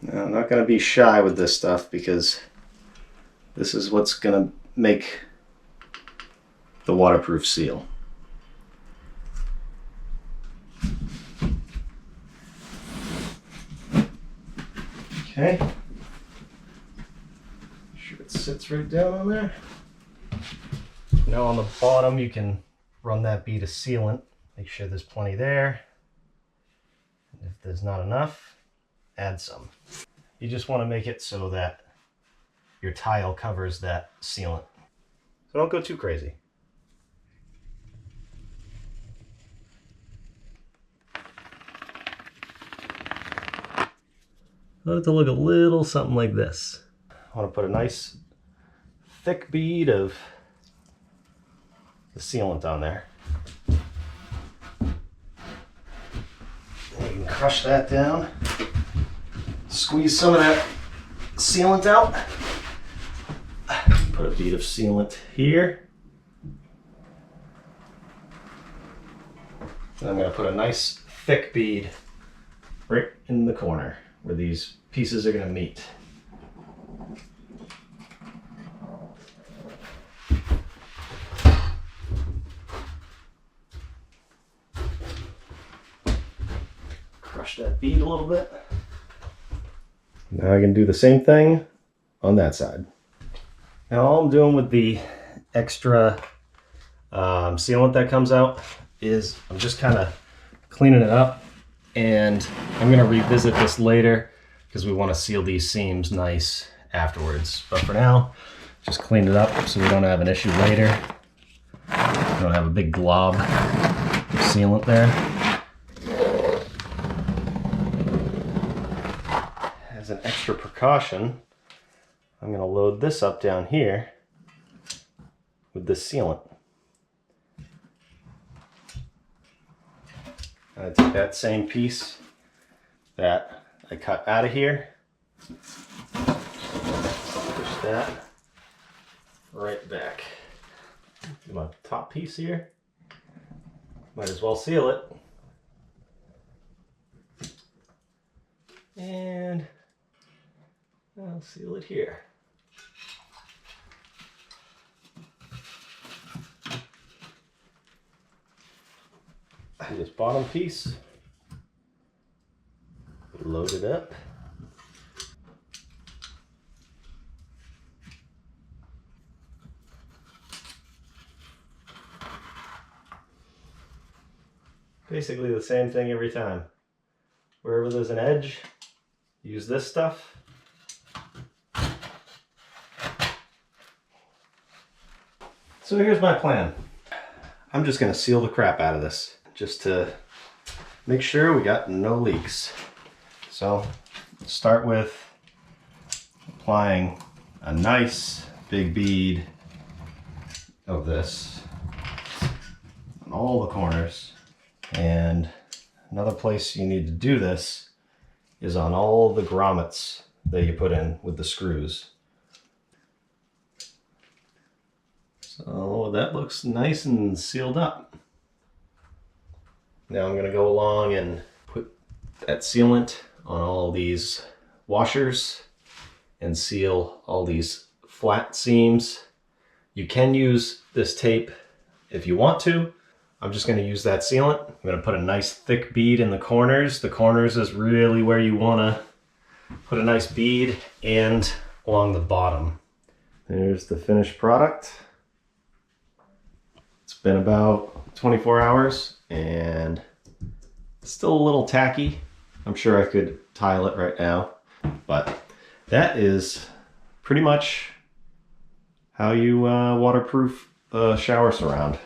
Now, I'm not going to be shy with this stuff because this is what's going to make the waterproof seal. Okay. Make sure it sits right down on there. Now on the bottom you can run that bead of sealant. Make sure there's plenty there. If there's not enough, add some. You just want to make it so that your tile covers that sealant. So don't go too crazy. I want it to look a little something like this. I want to put a nice thick bead of the sealant on there. And you can crush that down. Squeeze some of that sealant out. Put a bead of sealant here. And I'm going to put a nice thick bead right in the corner where these pieces are going to meet. Crush that bead a little bit. Now I can do the same thing on that side. Now all I'm doing with the extra sealant that comes out is I'm just kind of cleaning it up, and I'm going to revisit this later because we want to seal these seams nice afterwards. But for now, just clean it up so we don't have an issue later. We don't have a big glob of sealant there. As an extra precaution, I'm going to load this up down here with the sealant. I take that same piece that I cut out of here, push that right back. Do my top piece here. Might as well seal it. And I'll seal it here. This bottom piece, load it up. Basically the same thing every time. Wherever there's an edge, use this stuff. So here's my plan. I'm just going to seal the crap out of this, just to make sure we got no leaks. So start with applying a nice big bead of this on all the corners. And another place you need to do this is on all the grommets that you put in with the screws. So that looks nice and sealed up. Now I'm going to go along and put that sealant on all these washers and seal all these flat seams. You can use this tape if you want to. I'm just going to use that sealant. I'm going to put a nice thick bead in the corners. The corners is really where you want to put a nice bead, and along the bottom. There's the finished product. It's been about 24 hours and it's still a little tacky. I'm sure I could tile it right now, but that is pretty much how you waterproof a shower surround.